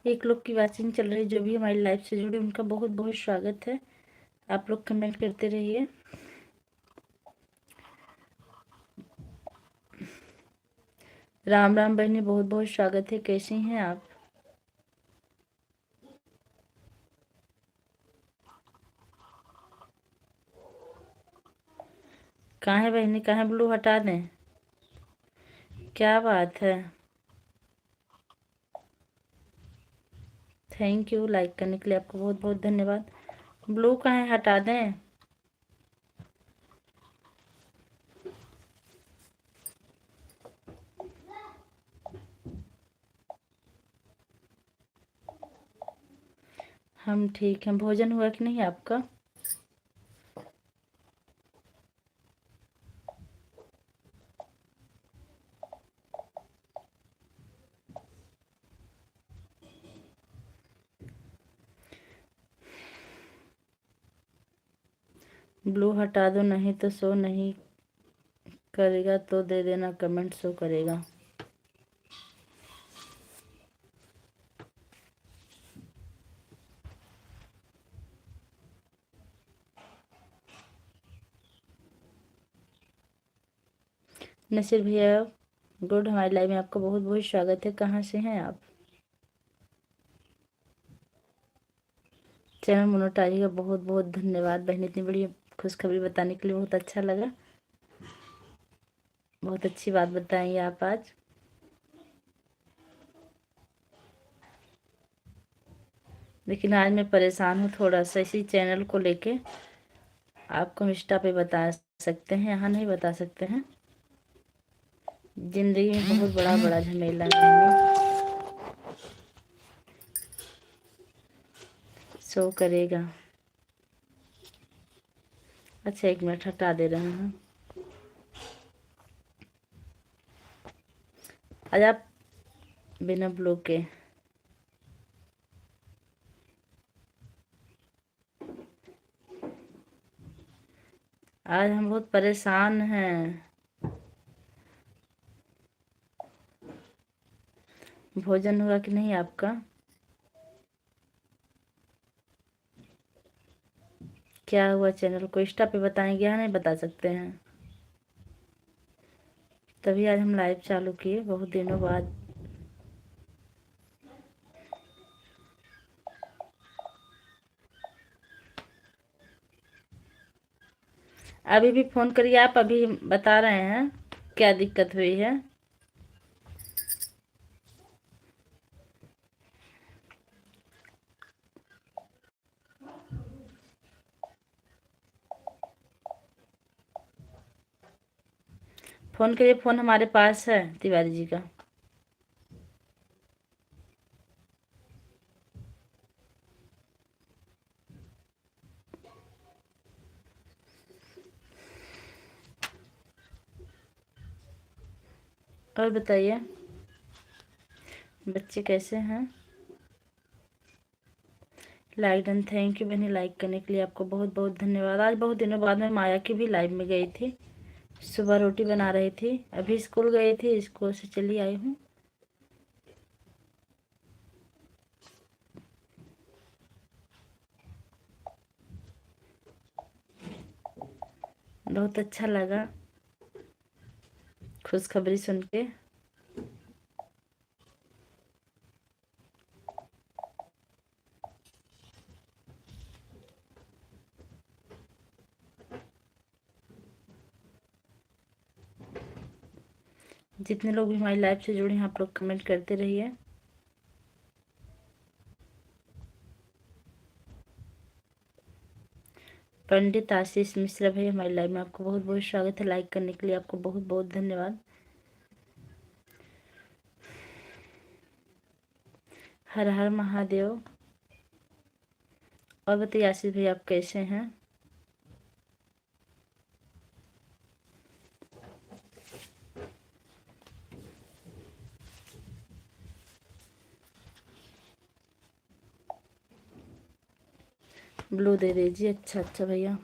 एक लोग की वाचिंग चल रही, जो भी हमारी लाइफ से जुड़े उनका बहुत बहुत स्वागत है। आप लोग कमेंट करते रहिए। राम राम बहनी, बहुत बहुत स्वागत है। कैसी हैं आप? कहाँ है बहनी, कहाँ ब्लू? हटा दें? क्या बात है। थैंक यू लाइक करने के लिए, आपको बहुत बहुत धन्यवाद। ब्लू कहाँ है? हटा दें? हम ठीक हैं। भोजन हुआ कि नहीं आपका? ब्लू हटा दो, नहीं तो शो नहीं करेगा, तो दे देना कमेंट, शो करेगा। नसीर भैया गुड, हमारी लाइव में आपका बहुत बहुत स्वागत है। कहाँ से हैं आप? चैनल मोनेटाइज का बहुत बहुत धन्यवाद बहन, इतनी बड़ी खुशखबरी बताने के लिए बहुत अच्छा लगा। बहुत अच्छी बात बताएंगे आप आज। लेकिन आज मैं परेशान हूँ थोड़ा सा इसी चैनल को लेके। आपको इंस्टा पे बता सकते हैं, यहाँ नहीं बता सकते हैं। जिंदगी में बहुत बड़ा बड़ा झमेला है। शो करेगा। अच्छा, 1 मिनट हटा दे रहे हैं। आज आप बिना ब्लू के। आज हम बहुत परेशान हैं। भोजन हुआ कि नहीं आपका? क्या हुआ चैनल को? इंस्टा पे बताएंगे, यहाँ नहीं बता सकते हैं। तभी आज हम लाइव चालू किए बहुत दिनों बाद। अभी भी फोन करिए, आप अभी बता रहे हैं क्या दिक्कत हुई है। फोन करिए, फोन हमारे पास है तिवारी जी का। और बताइए बच्चे कैसे हैं? लाइक डन, थैंक यू बहनी लाइक करने के लिए, आपको बहुत बहुत धन्यवाद। आज बहुत दिनों बाद मैं माया की भी लाइव में गई थी। सुबह रोटी बना रही थी, अभी स्कूल गई थी, स्कूल से चली आई हूँ। बहुत अच्छा लगा खुशखबरी सुन के। जितने लोग भी हमारी लाइव से जुड़े हैं आप लोग कमेंट करते रहिए। पंडित आशीष मिश्रा भैया हमारी लाइव में आपको बहुत बहुत स्वागत है। लाइक करने के लिए आपको बहुत बहुत धन्यवाद। हर हर महादेव। और बताइए आशीष भैया आप कैसे हैं? ब्लू दे दीजिए। अच्छा अच्छा भैया।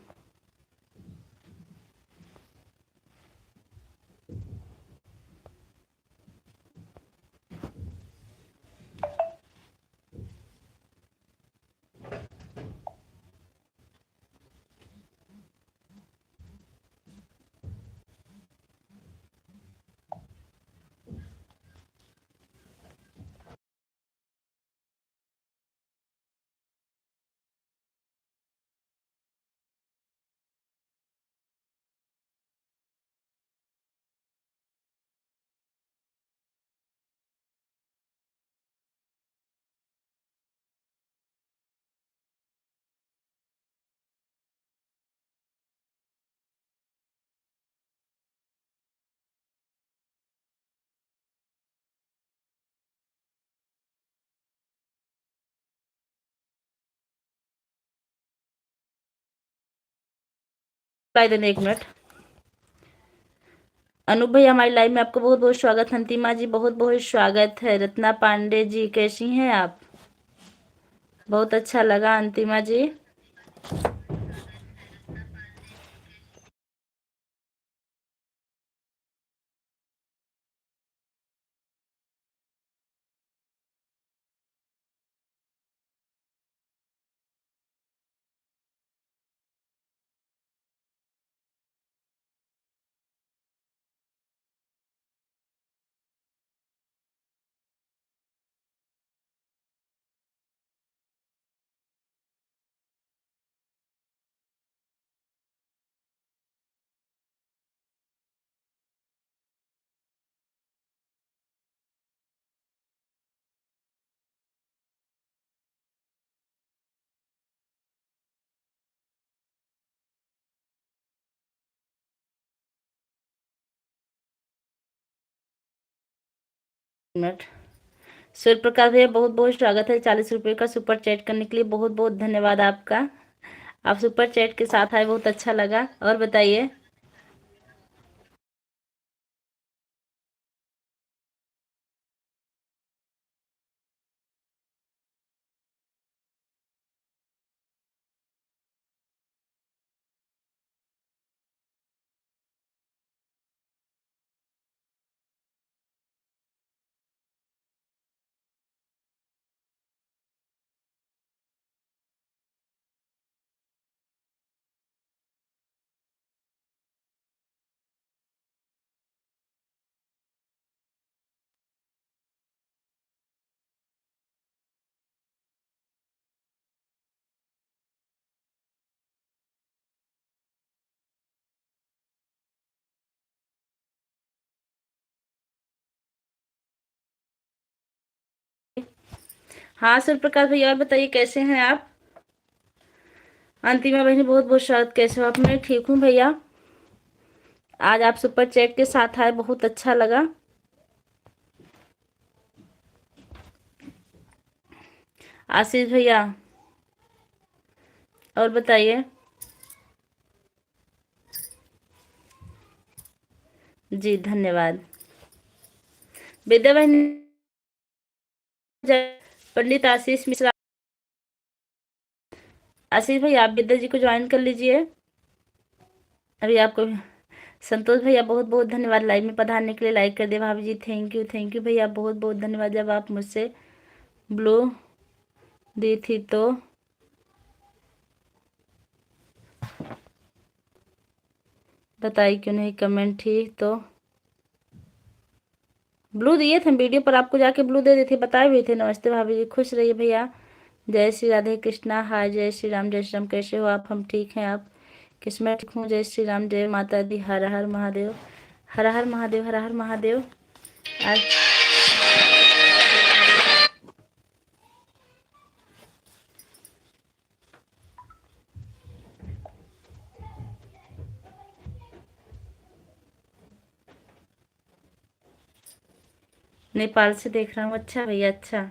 देने 1 मिनट। अनूप भैया हमारी लाइव में आपको बहुत बहुत स्वागत। अंतिमा जी बहुत बहुत स्वागत है। रत्ना पांडे जी कैसी हैं आप? बहुत अच्छा लगा अंतिमा जी। मिनट। सूर्य प्रकाश भैया बहुत बहुत स्वागत है। 40 रुपये का सुपर चैट करने के लिए बहुत बहुत धन्यवाद आपका। आप सुपर चैट के साथ आए, बहुत अच्छा लगा। और बताइए। हाँ सूर्य प्रकाश भैया और बताइए कैसे हैं आप? अंतिमा बहनी बहुत बहुत स्वागत। कैसे हो आप? मैं ठीक हूँ भैया। आज आप सुपर चैट के साथ आए, बहुत अच्छा लगा। आशीष भैया और बताइए। जी धन्यवाद। विद्या बहन। पंडित आशीष मिश्रा। आशीष भैया आप विद्या जी को ज्वाइन कर लीजिए। अभी आपको संतोष भैया बहुत बहुत धन्यवाद लाइव में पधारने के लिए। लाइक कर दे भाभी जी। थैंक यू भैया, बहुत बहुत धन्यवाद। जब आप मुझसे ब्लू दी थी तो बताई क्यों नहीं? कमेंट थी तो ब्लू दिए थे वीडियो पर, आपको जाके ब्लू दे देते, बताए हुए थे। नमस्ते भाभी जी, खुश रहिए भैया। जय श्री राधे कृष्णा। हाय जय श्री राम। जय श्री राम। कैसे हो आप? हम ठीक हैं। आप किसमें? ठीक हूँ। जय श्री राम। जय माता दी। हर हर महादेव। हर हर महादेव। हर हर महादेव। आज नेपाल से देख रहा हूँ। अच्छा भैया, अच्छा।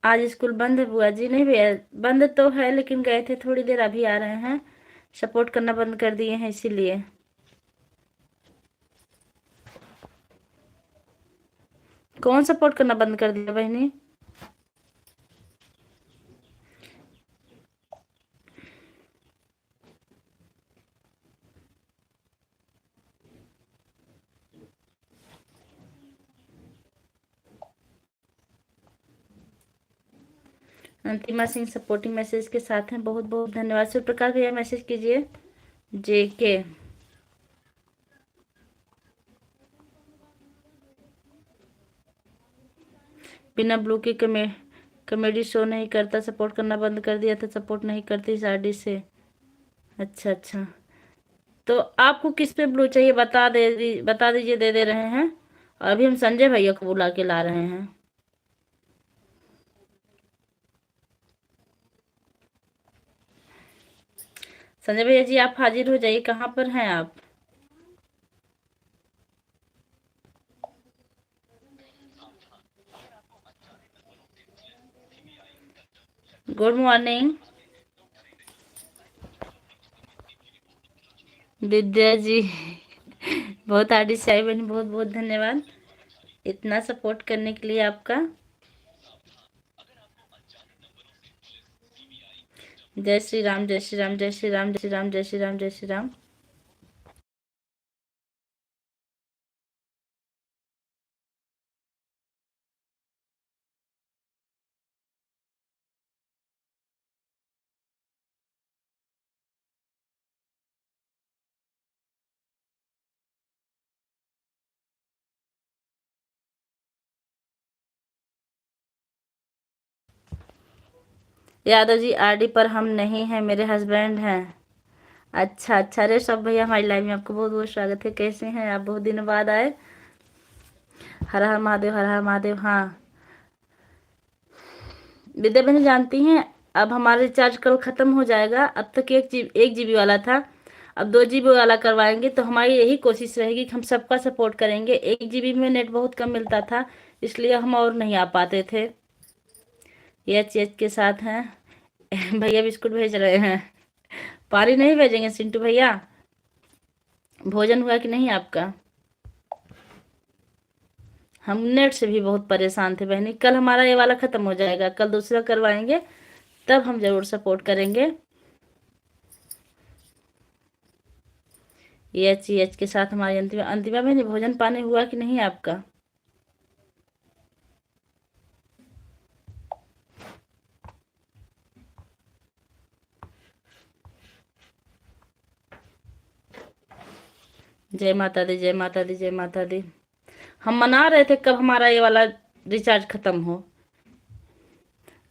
आज स्कूल बंद है बुआ जी? नहीं भैया, बंद तो है लेकिन गए थे थोड़ी देर, अभी आ रहे हैं। सपोर्ट करना बंद कर दिए हैं इसीलिए। कौन सपोर्ट करना बंद कर दिया बहनी? अंतिमा सिंह सपोर्टिंग मैसेज के साथ हैं, बहुत बहुत धन्यवाद। शिव प्रकाश भैया मैसेज कीजिए। JK, बिना ब्लू के कॉमेडी शो नहीं करता, सपोर्ट करना बंद कर दिया था, सपोर्ट नहीं करती साड़ी से। अच्छा अच्छा, तो आपको किस पे ब्लू चाहिए बता दीजिए, दे दे रहे हैं। और अभी हम संजय भैया को बुला के ला रहे हैं। संजय भैया जी आप हाजिर हो जाइए, कहाँ पर हैं आप? गुड मॉर्निंग विद्या जी। बहुत आर्टिस्ट चाय बनी, बहुत बहुत धन्यवाद इतना सपोर्ट करने के लिए आपका। जय श्री राम, जय श्री राम, जय श्री राम, जय श्री राम, जय श्री राम, जय श्री राम। यादव जी RD पर हम नहीं हैं, मेरे हस्बैंड हैं। अच्छा अच्छा, अरे सब भैया हमारी लाइव में आपको बहुत बहुत स्वागत है। कैसे हैं आप? बहुत दिनों बाद आए। हर हर महादेव, हर हर महादेव। हाँ विद्या बहन जानती हैं, अब हमारा रिचार्ज कल खत्म हो जाएगा। अब तक 1 GB वाला था, अब 2 GB वाला करवाएंगे। तो हमारी यही कोशिश रहेगी कि हम सबका सपोर्ट करेंगे। 1 GB में नेट बहुत कम मिलता था, इसलिए हम और नहीं आ पाते थे। एच के साथ हैं। भैया बिस्कुट भेज रहे हैं। पारी नहीं भेजेंगे सिंटू भैया? भोजन हुआ कि नहीं आपका? हम नेट से भी बहुत परेशान थे बहनी। कल हमारा ये वाला खत्म हो जाएगा, कल दूसरा करवाएंगे, तब हम जरूर सपोर्ट करेंगे। एच के साथ हमारी अंतिमा अंतिमा बहनी, भोजन पानी हुआ कि नहीं आपका? जय माता दी, जय माता दी, जय माता दी। हम मना रहे थे कब हमारा ये वाला रिचार्ज खत्म हो।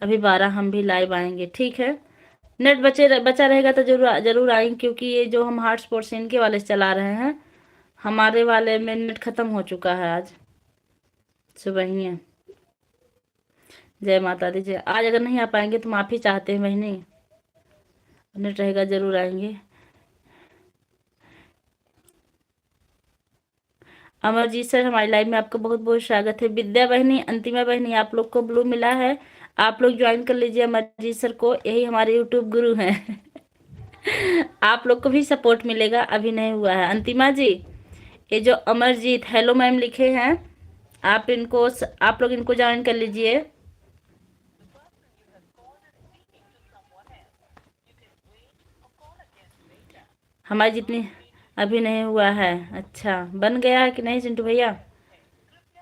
अभी 12 हम भी लाइव आएंगे, ठीक है। नेट बचा रहेगा तो जरूर जरूर आएंगे, क्योंकि ये जो हम हॉटस्पॉट से इनके वाले से चला रहे हैं, हमारे वाले में नेट खत्म हो चुका है आज सुबह ही है। जय माता दी। जय, आज अगर नहीं आ पाएंगे तो माफी चाहते हैं बहनी, नेट रहेगा जरूर आएंगे। अमरजीत सर हमारी लाइव में आपका बहुत बहुत स्वागत है। विद्या बहनी, अंतिमा बहनी, आप लोग को ब्लू मिला है, आप लोग ज्वाइन कर लीजिए अमरजीत सर को, यही हमारे यूट्यूब गुरु हैं। आप लोग को भी सपोर्ट मिलेगा, अभी नहीं हुआ है। अंतिमा जी, ये जो अमरजीत हेलो मैम लिखे हैं, आप लोग इनको ज्वाइन कर लीजिए। हमारी जितनी अभी नहीं हुआ है। अच्छा, बन गया है कि नहीं चिंटू भैया?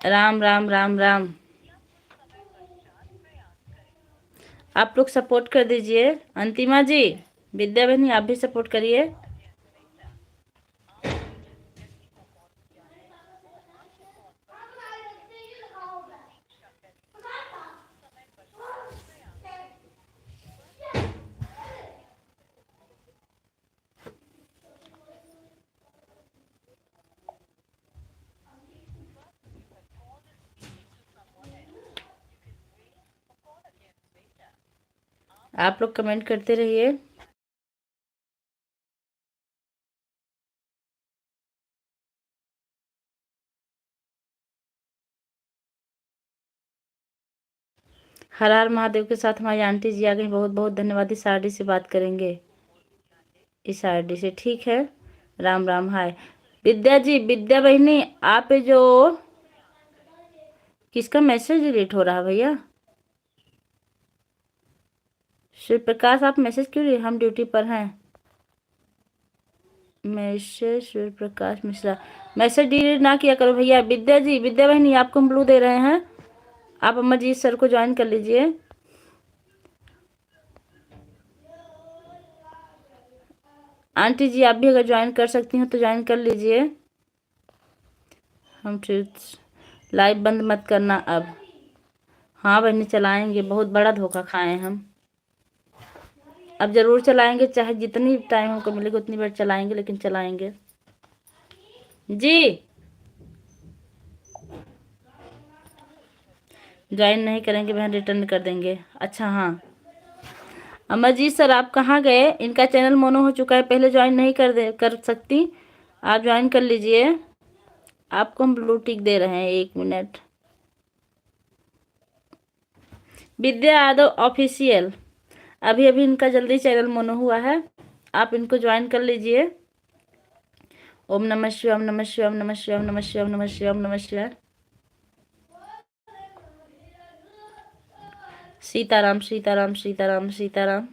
राम राम राम राम। आप लोग सपोर्ट कर दीजिए। अंतिमा जी, विद्या बहनी आप भी सपोर्ट करिए। आप लोग कमेंट करते रहिए। हर हर महादेव के साथ हमारी आंटी जी आ गई, बहुत बहुत धन्यवाद। इस आरडी से बात करेंगे, इस आरडी से, ठीक है। राम राम। हाय विद्या जी, विद्या बहनी, आप ये जो किसका मैसेज डिलीट हो रहा है भैया? शिव प्रकाश, आप मैसेज क्यों रही? हम ड्यूटी पर हैं। Message Shiv Prakash Mishra, message delete ना किया करो भैया। विद्या जी, विद्या बहनी, आपको हम ब्लू दे रहे हैं, आप अमरजीत सर को ज्वाइन कर लीजिए। आंटी जी, आप भी अगर ज्वाइन कर सकती हैं तो ज्वाइन कर लीजिए। हम लाइव बंद मत करना अब। हाँ बहनी, चलाएंगे, बहुत बड़ा धोखा खाए हम। अब जरूर चलाएंगे, चाहे जितनी टाइम हमको मिलेगी उतनी बार चलाएंगे, लेकिन चलाएंगे जी। ज्वाइन नहीं करेंगे बहन, रिटर्न कर देंगे। अच्छा हाँ, अमरजीत सर आप कहाँ गए? इनका चैनल मोनो हो चुका है, पहले ज्वाइन नहीं कर सकती, आप ज्वाइन कर लीजिए। आपको हम ब्लू टिक दे रहे हैं, 1 मिनट। विद्या यादव ऑफिशियल, अभी अभी इनका जल्दी चैनल मोनो हुआ है, आप इनको ज्वाइन कर लीजिए। ओम नमः शिवाय, ओम नमः शिवाय, ओम नमः शिवाय, ओम नमः शिवाय, ओम नमः शिवाय, ओम नमः शिवाय। सीताराम सीताराम सीताराम सीताराम।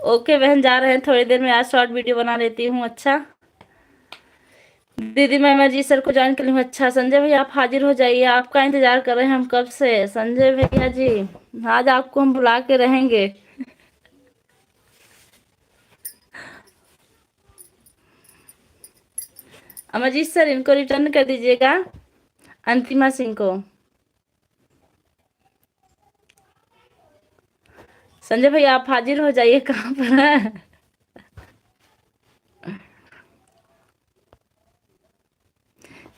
ओके बहन, जा रहे हैं थोड़ी देर में, आज शॉर्ट वीडियो बना लेती हूँ। अच्छा दीदी, मैं अमरजीत सर को ज्वाइन कर लूँ। अच्छा संजय भैया, आप हाजिर हो जाइए, आपका इंतजार कर रहे हैं हम कब से। संजय भैया जी, आज आपको हम बुला के रहेंगे। अमरजीत सर, इनको रिटर्न कर दीजिएगा, अंतिमा सिंह को। संजय भैया आप हाजिर हो जाइए, कहाँ पर है?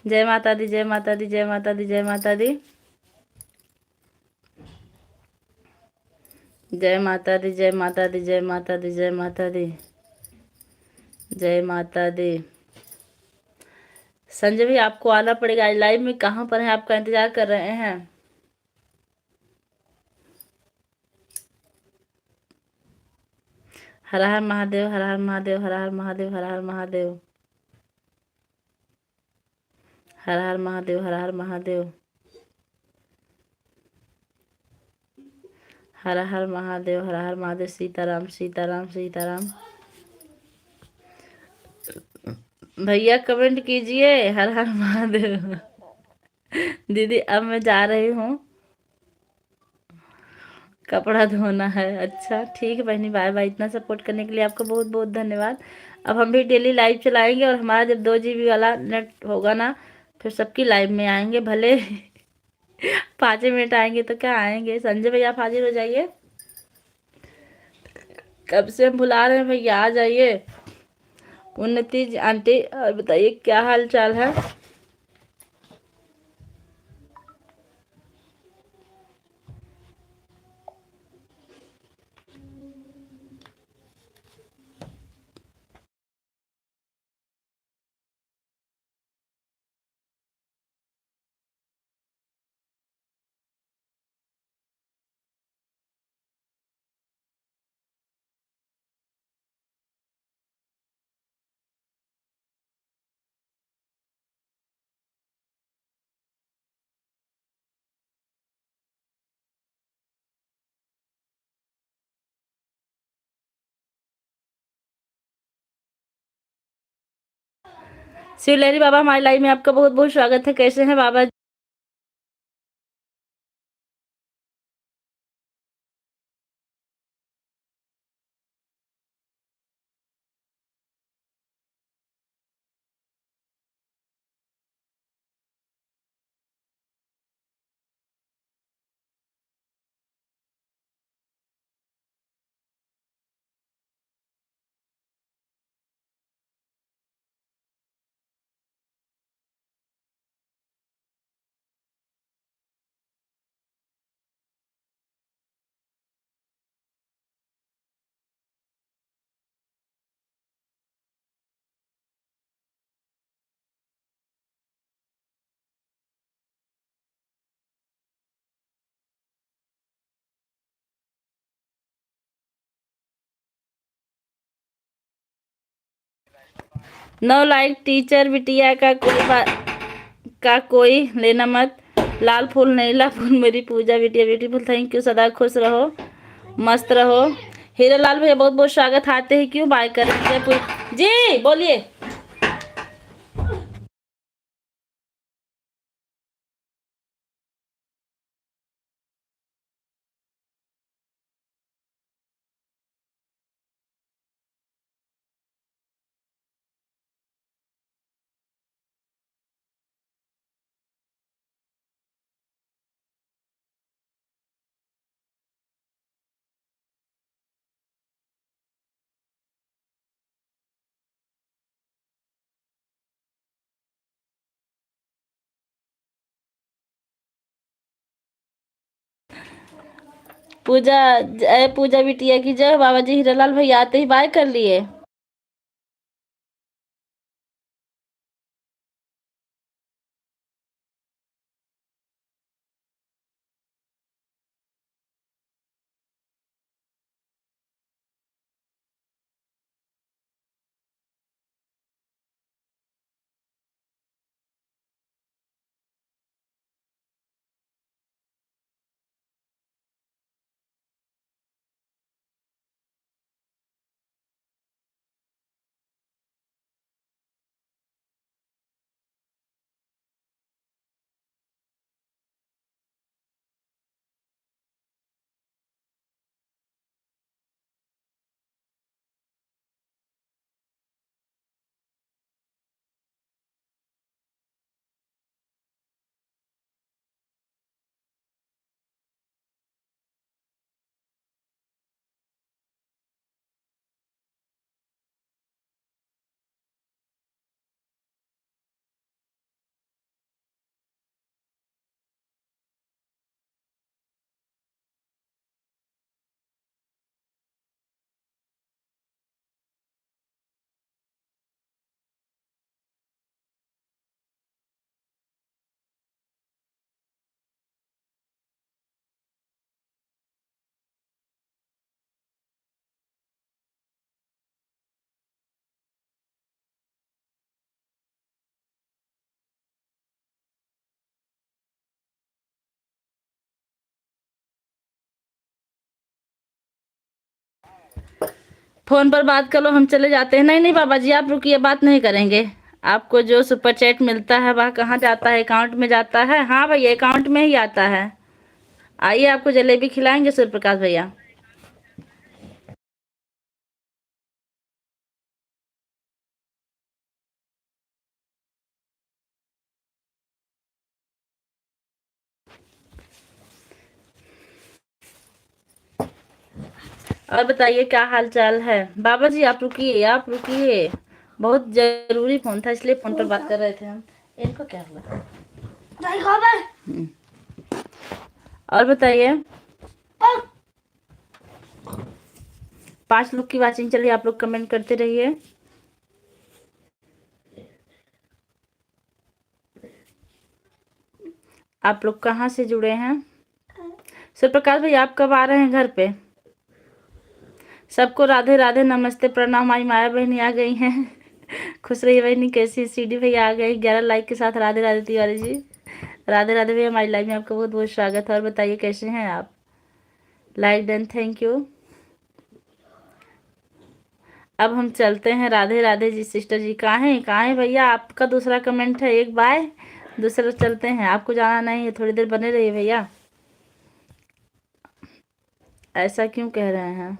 जय माता दी, जय माता दी, जय माता दी, जय माता दी, जय माता दी, जय माता दी, जय माता दी, जय माता दी, जय माता दी। संजय भैया आपको आना पड़ेगा, आज लाइव में कहाँ पर है, आपका इंतजार कर रहे हैं। हर हर महादेव, हर हर महादेव, हर हर महादेव, हर हर महादेव, हर हर महादेव, हर हर महादेव, हर हर महादेव, हर हर महादेव। सीताराम सीताराम सीताराम। भैया कमेंट कीजिए, हर हर महादेव। दीदी अब मैं जा रही हूँ, कपड़ा धोना है। अच्छा ठीक है बहनी, बाय बाय। इतना सपोर्ट करने के लिए आपका बहुत बहुत धन्यवाद। अब हम भी डेली लाइव चलाएंगे, और हमारा जब 2 GB वाला नेट होगा ना, फिर सबकी लाइव में आएंगे, भले 5 मिनट आएंगे तो क्या आएंगे। संजय भैया आप हाजिर हो जाइए, कब से हम बुला रहे हैं भैया, आ जाइए। उन्नति आंटी, और बताइए क्या हाल चाल है? शिवलहरी बाबा हमारी लाइव में आपका बहुत बहुत स्वागत है। कैसे हैं बाबा? नो लाइक टीचर बिटिया का कोई का कोई लेना मत। लाल फूल नीला फूल मेरी पूजा बिटिया ब्यूटीफुल। Thank you. सदा खुश रहो, मस्त रहो। हीरा लाल भैया बहुत बहुत स्वागत। आते ही क्यों बाय करेंगे? जी बोलिए। पूजा जय पूजा बिटिया की जय। बाबा जी हीरालाल भैया आते ही बाय कर लिए। फोन पर बात कर लो, हम चले जाते हैं। नहीं नहीं बाबा जी आप रुकिए, बात नहीं करेंगे। आपको जो सुपर चैट मिलता है वह कहाँ जाता है? अकाउंट में जाता है। हाँ भैया अकाउंट में ही आता है। आइए आपको जलेबी खिलाएंगे सूर्य प्रकाश भैया। और बताइए क्या हाल चाल है? बाबा जी आप रुकिए, आप रुकिए। बहुत जरूरी फोन था इसलिए फोन पर बात कर रहे थे हम। इनको क्या हुआ? हम्म। और बताइए। 5 लोग की वाचिंग चलिए, आप लोग कमेंट करते रहिए। आप लोग कहाँ से जुड़े हैं? सूर्य प्रकाश भाई आप कब आ रहे हैं घर पे? सबको राधे राधे नमस्ते प्रणाम। हमारी माया बहनी आ गई हैं। खुश रहिए बहनी। कैसी? सीडी भैया आ गए 11 लाइक के साथ। राधे राधे तिवारी जी। राधे राधे भैया हमारी लाइव में आपका बहुत बहुत स्वागत है। और बताइए कैसे हैं आप? Like done, thank you. अब हम चलते हैं। राधे राधे जी सिस्टर जी। कहाँ है भैया? आपका दूसरा कमेंट है, एक बाय। दूसरा चलते हैं, आपको जाना नहीं है, थोड़ी देर बने रहिए भैया। ऐसा क्यों कह रहे हैं?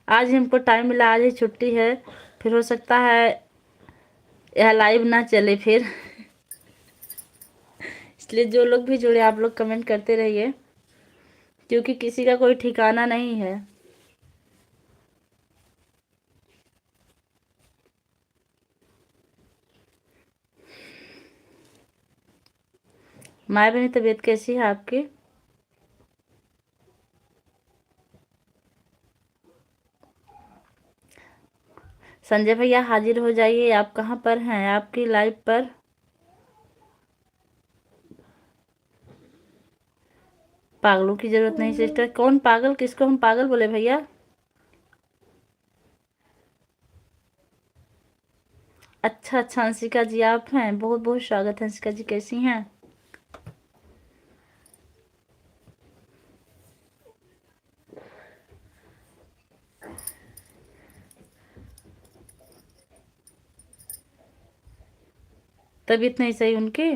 आज ही हमको टाइम मिला, आज ही छुट्टी है, फिर हो सकता है यह लाइव ना चले फिर। इसलिए जो लोग भी जुड़े आप लोग कमेंट करते रहिए, क्योंकि किसी का कोई ठिकाना नहीं है। माय बहनी तबीयत कैसी है आपकी? संजय भैया हाजिर हो जाइए। आप कहाँ पर हैं? आपकी लाइव पर पागलों की जरूरत नहीं सिस्टर। कौन पागल? किसको हम पागल बोले भैया? अच्छा अच्छा, हंसिका जी आप हैं, बहुत बहुत स्वागत है। हंसिका जी कैसी हैं? तबीयत नहीं सही उनकी?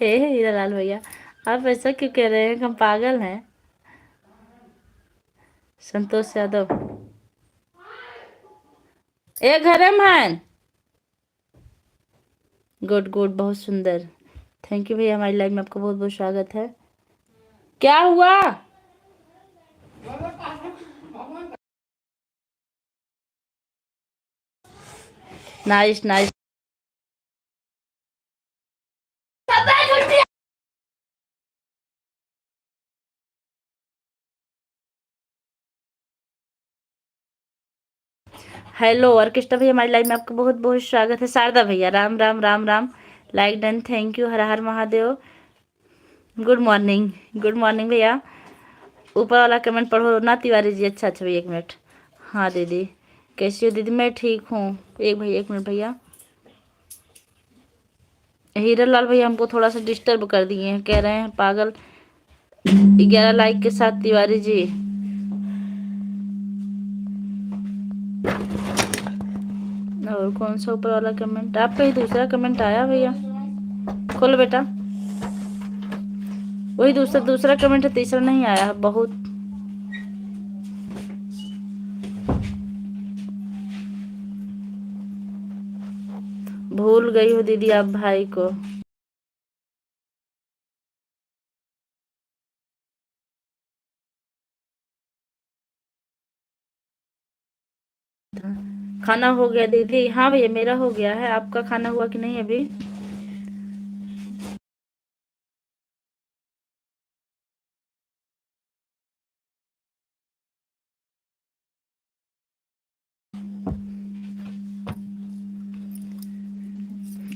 हे हीरा लाल भैया, आप ऐसा क्यों कह रहे हैं कि हम पागल हैं? संतोष यादव, ए घर में। गुड गुड, बहुत सुंदर। थैंक यू भैया, हमारी लाइव में आपका बहुत बहुत स्वागत है। क्या हुआ? Nice nice. हेलो ऑर्केस्ट्रा भैया, हमारी लाइव में आपका बहुत बहुत स्वागत है। शारदा भैया Ram Ram Ram Ram. Like done, thank you. Her her Mahadev. Good morning. Good morning भैया। ऊपर वाला कमेंट पढ़ो ना तिवारी जी। अच्छा अच्छा भैया, एक मिनट। हाँ दीदी, कैसी हो दीदी? मैं ठीक हूँ। एक भैया, एक मिनट भैया। हीरा लाल भैया हमको थोड़ा सा डिस्टर्ब कर दिए हैं, कह रहे हैं पागल। 11 लाइक के साथ तिवारी जी। और कौन सा ऊपर वाला कमेंट? आपका ही दूसरा कमेंट आया भैया, खोलो बेटा। वही दूसरा दूसरा कमेंट है, तीसरा नहीं आया। बहुत भूल गई हो दीदी आप भाई को। खाना हो गया दीदी? हाँ भैया मेरा हो गया है, आपका खाना हुआ कि नहीं अभी?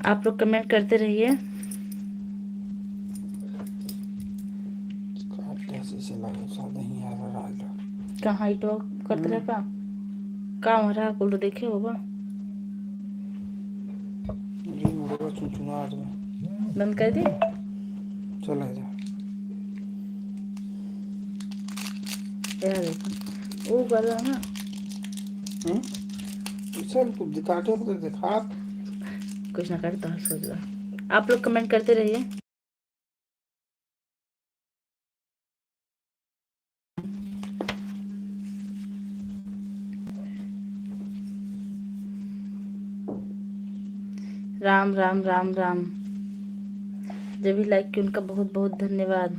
आप लोग कमेंट करते रहिए। कहाँ इटो करते रहे का हो रहा कुल देखे होगा। बंद कर दी। चला जा यार, देखो वो कर रहा ना। चल तू काटे तो दिखा, कुछ ना करे तो सोच रहा। आप लोग कमेंट करते रहिए। राम राम राम राम। जो भी लाइक किया उनका बहुत बहुत धन्यवाद।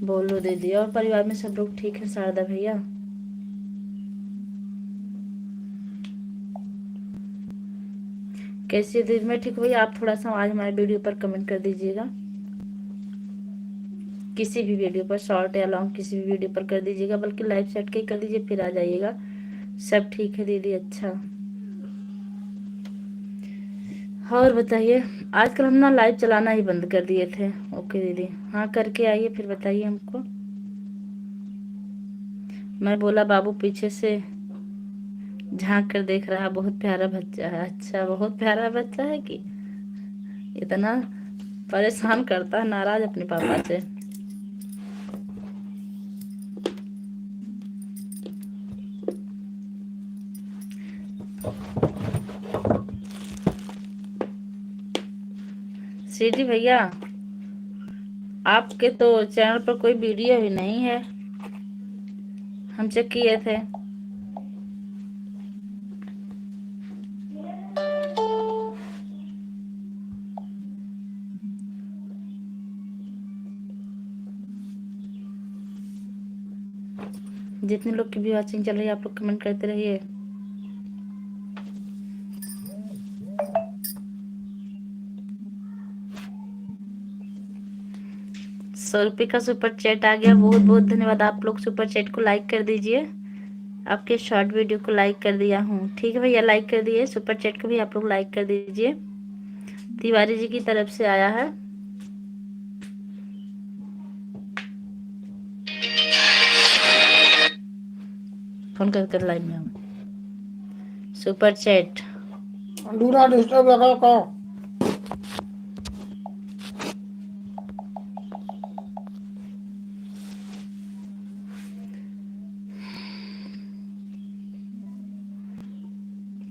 बोलो दीदी, और परिवार में सब लोग ठीक है? शारदा भैया कैसी है दीदी? मैं ठीक हूँ भैया। आप थोड़ा सा आज हमारे वीडियो पर कमेंट कर दीजिएगा, किसी भी वीडियो पर, शॉर्ट या लॉन्ग, किसी भी वीडियो पर कर दीजिएगा, बल्कि लाइव सेट के ही कर दीजिए, फिर आ जाइएगा। सब ठीक है दीदी? अच्छा, और बताइए। आजकल हम ना लाइव चलाना ही बंद कर दिए थे। ओके दीदी, हाँ करके आइए फिर बताइए हमको। मैं बोला बाबू पीछे से झांक कर देख रहा, बहुत प्यारा बच्चा है। अच्छा, बहुत प्यारा बच्चा है कि इतना परेशान करता है, नाराज अपने पापा से। सीधी भैया, आपके तो चैनल पर कोई वीडियो ही नहीं है, हम चेक किए थे। जितने लोग की भी वॉचिंग चल रही है, आप लोग कमेंट करते रहिए। ₹100 का सुपर चैट आ गया, बहुत बहुत धन्यवाद। आप लोग सुपर चैट को लाइक कर दीजिए। आपके शॉर्ट वीडियो को लाइक कर दिया हूँ, ठीक है भैया, लाइक कर दिए। सुपर चैट को भी आप लोग लाइक कर दीजिए। तिवारी जी की तरफ से आया है। फोन कर लाइव में हूँ। सुपर चैट डूरा डिस्टर्ब लगा का।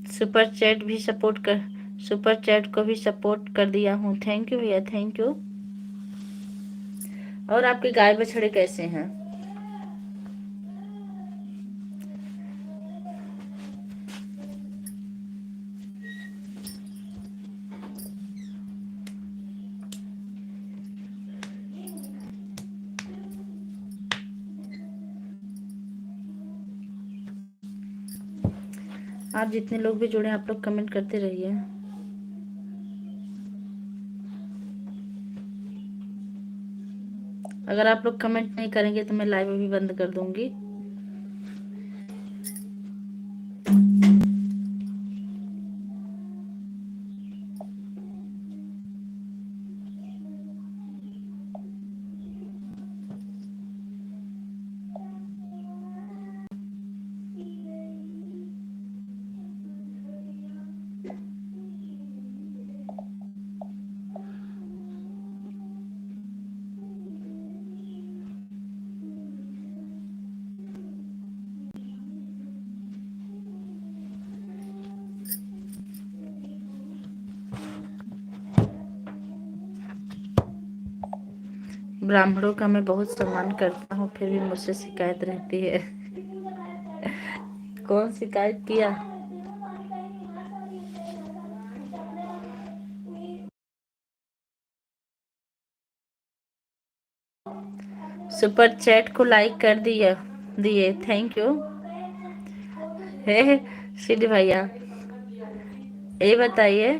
सुपर चैट भी सपोर्ट कर, सुपर चैट को भी सपोर्ट कर दिया हूँ। थैंक यू भैया, थैंक यू। और आपके गाय बछड़े कैसे हैं? आप जितने लोग भी जुड़े आप लोग कमेंट करते रहिए। अगर आप लोग कमेंट नहीं करेंगे तो मैं लाइव अभी बंद कर दूंगी। ब्राह्मणों का मैं बहुत सम्मान करता हूँ, फिर भी मुझसे शिकायत रहती है। कौन शिकायत किया? सुपर चैट को लाइक कर दिए दिए, थैंक यू। हे सीडी भैया, ये बताइए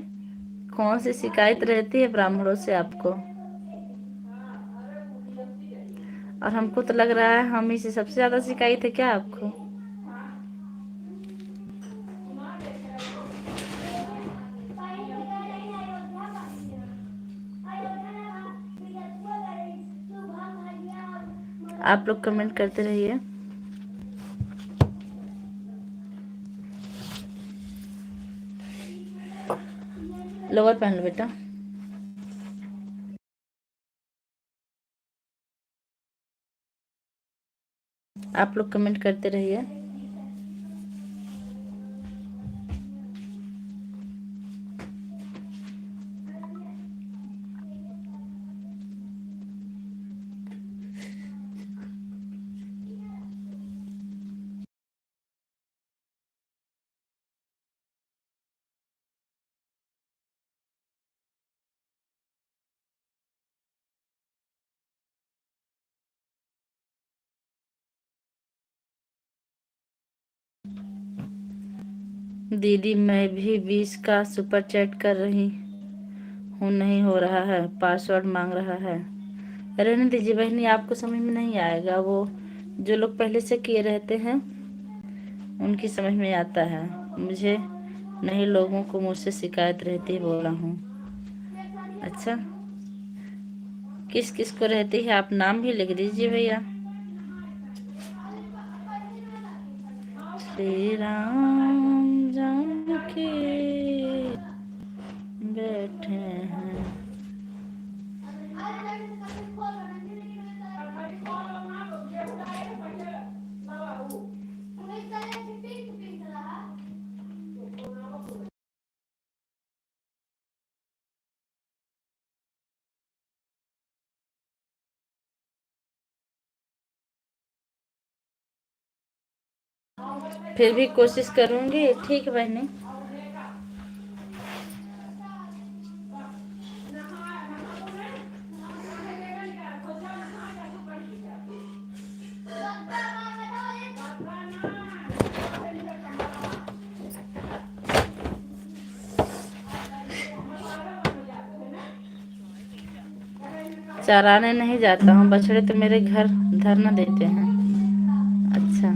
कौन सी शिकायत रहती है ब्राह्मणों से आपको? और हमको तो लग रहा है हम ही से सबसे ज्यादा शिकायत है क्या आपको? आप लोग कमेंट करते रहिए। लोअर पहन लो बेटा। आप लोग कमेंट करते रहिए। दीदी मैं भी 20 का सुपर चैट कर रही हूँ, नहीं हो रहा है, पासवर्ड मांग रहा है। रहने दीजिए बहनी, आपको समझ में नहीं आएगा, वो जो लोग पहले से किए रहते हैं उनकी समझ में आता है। मुझे नहीं, लोगों को मुझसे शिकायत रहती है, बोला हूँ। अच्छा, किस किस को रहती है? आप नाम भी लिख दीजिए भैया। श्री राम जानकी बैठे हैं। फिर भी कोशिश करूंगी। ठीक है बहनी। चराने नहीं जाता हूँ, बछड़े तो मेरे घर धरना देते हैं। अच्छा,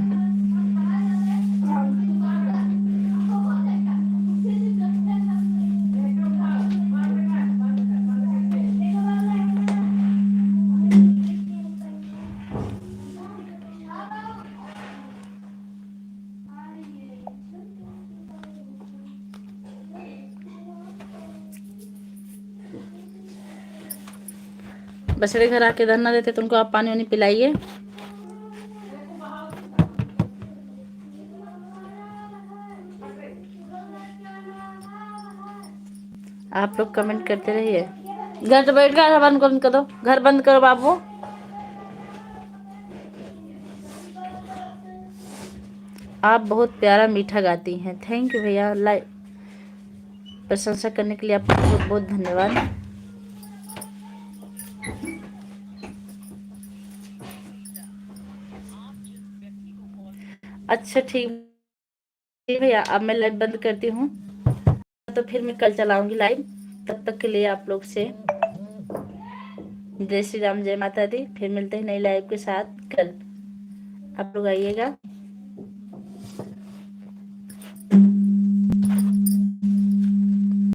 बछड़े घर आके धरना देते तो उनको आप पानी वानी पिलाइए। आप लोग कमेंट करते रहिए। घर तो बैठ गया, बंद कर दो, घर बंद करो बाबू। आप बहुत प्यारा मीठा गाती हैं। थैंक यू भैया। लाइक प्रशंसा करने के लिए आपका बहुत बहुत धन्यवाद। अच्छा ठीक भैया, अब मैं लाइव बंद करती हूँ, तो फिर मैं कल चलाऊंगी लाइव। तब तक के लिए आप लोग से जय श्री राम, जय माता दी। फिर मिलते हैं नई लाइव के साथ कल। आप लोग आइएगा।